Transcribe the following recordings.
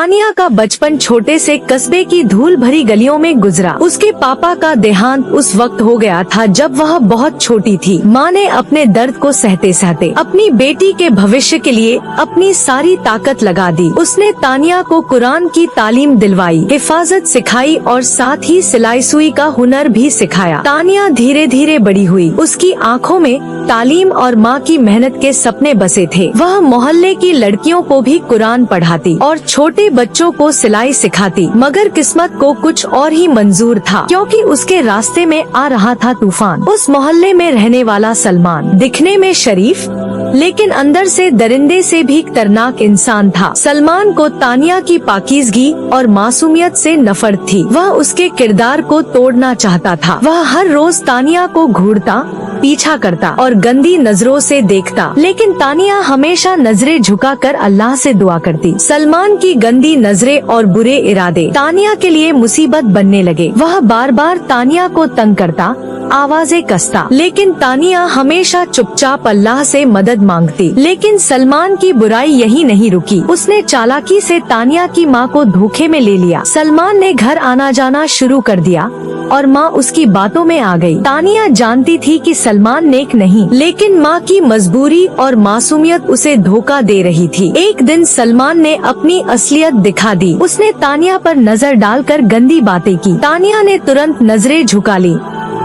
तानिया का बचपन छोटे से कस्बे की धूल भरी गलियों में गुजरा। उसके पापा का देहांत उस वक्त हो गया था जब वह बहुत छोटी थी। माँ ने अपने दर्द को सहते सहते अपनी बेटी के भविष्य के लिए अपनी सारी ताकत लगा दी। उसने तानिया को कुरान की तालीम दिलवाई, हिफाजत सिखाई और साथ ही सिलाई सुई का हुनर भी सिखाया। तानिया धीरे धीरे बड़ी हुई। उसकी आँखों में तालीम और माँ की मेहनत के सपने बसे थे। वह मोहल्ले की लड़कियों को भी कुरान पढ़ाती और छोटे बच्चों को सिलाई सिखाती, मगर किस्मत को कुछ और ही मंजूर था, क्योंकि उसके रास्ते में आ रहा था तूफान। उस मोहल्ले में रहने वाला सलमान दिखने में शरीफ लेकिन अंदर से दरिंदे से भी खतरनाक इंसान था। सलमान को तानिया की पाकीज़गी और मासूमियत से नफरत थी। वह उसके किरदार को तोड़ना चाहता था। वह हर रोज तानिया को घूरता, पीछा करता और गंदी नजरों से देखता, लेकिन तानिया हमेशा नजरें झुकाकर अल्लाह से दुआ करती। सलमान की गंदी नजरें और बुरे इरादे तानिया के लिए मुसीबत बनने लगे। वह बार बार तानिया को तंग करता, आवाजें कसता, लेकिन तानिया हमेशा चुपचाप अल्लाह से मदद मांगती। लेकिन सलमान की बुराई यही नहीं रुकी। उसने चालाकी से तानिया की माँ को धोखे में ले लिया। सलमान ने घर आना जाना शुरू कर दिया और माँ उसकी बातों में आ गई। तानिया जानती थी कि सलमान नेक नहीं, लेकिन माँ की मजबूरी और मासूमियत उसे धोखा दे रही थी। एक दिन सलमान ने अपनी असलियत दिखा दी। उसने तानिया पर नजर डालकर गंदी बातें की। तानिया ने तुरंत नजरें झुका ली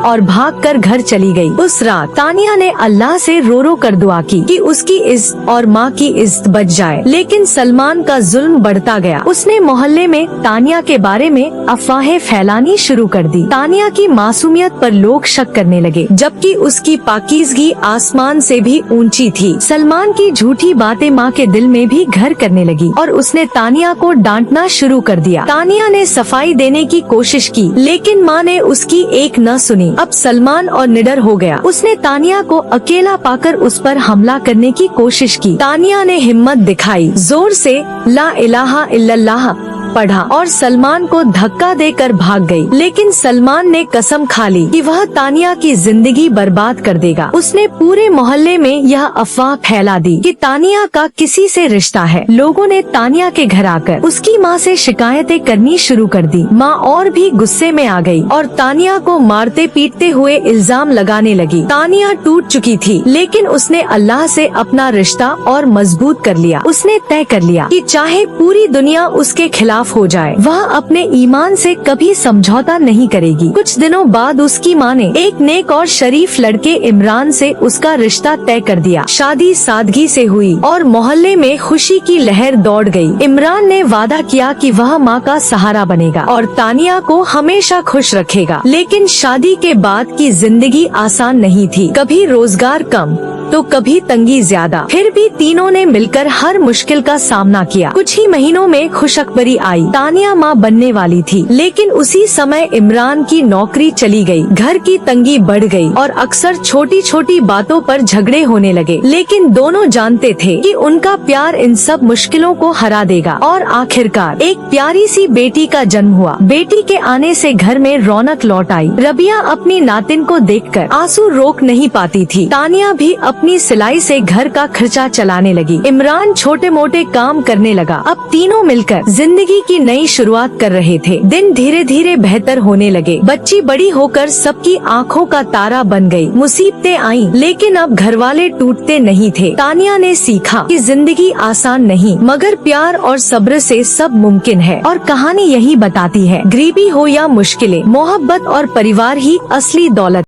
और भागकर घर चली गई। उस रात तानिया ने अल्लाह से रो रो कर दुआ की कि उसकी इज्जत और माँ की इज्जत बच जाए, लेकिन सलमान का जुल्म बढ़ता गया। उसने मोहल्ले में तानिया के बारे में अफवाहें फैलानी शुरू कर दी। तानिया की मासूमियत पर लोग शक करने लगे, जबकि उसकी पाकीज़गी आसमान से भी ऊंची थी। सलमान की झूठी बातें माँ के दिल में भी घर करने लगी और उसने तानिया को डांटना शुरू कर दिया। तानिया ने सफाई देने की कोशिश की, लेकिन माँ ने उसकी एक न सुनी। अब सलमान और निडर हो गया। उसने तानिया को अकेला पाकर उस पर हमला करने की कोशिश की। तानिया ने हिम्मत दिखाई, जोर से ला इलाहा इल्लल्लाह पढ़ा और सलमान को धक्का देकर भाग गई। लेकिन सलमान ने कसम खा ली कि वह तानिया की जिंदगी बर्बाद कर देगा। उसने पूरे मोहल्ले में यह अफवाह फैला दी कि तानिया का किसी से रिश्ता है। लोगों ने तानिया के घर आकर उसकी माँ से शिकायतें करनी शुरू कर दी। माँ और भी गुस्से में आ गई और तानिया को मारते पीटते हुए इल्जाम लगाने लगी। तानिया टूट चुकी थी, लेकिन उसने अल्लाह से अपना रिश्ता और मजबूत कर लिया। उसने तय कर लिया कि चाहे पूरी दुनिया उसके खिलाफ हो जाए, वह अपने ईमान से कभी समझौता नहीं करेगी। कुछ दिनों बाद उसकी माँ ने एक नेक और शरीफ लड़के इमरान से उसका रिश्ता तय कर दिया। शादी सादगी से हुई और मोहल्ले में खुशी की लहर दौड़ गई। इमरान ने वादा किया कि वह माँ का सहारा बनेगा और तानिया को हमेशा खुश रखेगा। लेकिन शादी के बाद की जिंदगी आसान नहीं थी। कभी रोजगार कम तो कभी तंगी ज्यादा। फिर भी तीनों ने मिलकर हर मुश्किल का सामना किया। कुछ ही महीनों में खुशखबरी आई। तानिया माँ बनने वाली थी, लेकिन उसी समय इमरान की नौकरी चली गई। घर की तंगी बढ़ गई और अक्सर छोटी छोटी बातों पर झगड़े होने लगे। लेकिन दोनों जानते थे कि उनका प्यार इन सब मुश्किलों को हरा देगा। और आखिरकार एक प्यारी सी बेटी का जन्म हुआ। बेटी के आने से घर में रौनक लौट आई। रबिया अपनी नातिन को देखकर आंसू रोक नहीं पाती थी। तानिया भी अपनी सिलाई से घर का खर्चा चलाने लगी। इमरान छोटे मोटे काम करने लगा। अब तीनों मिलकर जिंदगी की नई शुरुआत कर रहे थे। दिन धीरे धीरे बेहतर होने लगे। बच्ची बड़ी होकर सबकी आंखों का तारा बन गई। मुसीबतें आईं, लेकिन अब घरवाले टूटते नहीं थे। तानिया ने सीखा कि जिंदगी आसान नहीं, मगर प्यार और सब्र से सब मुमकिन है। और कहानी यही बताती है, गरीबी हो या मुश्किलें, मोहब्बत और परिवार ही असली दौलत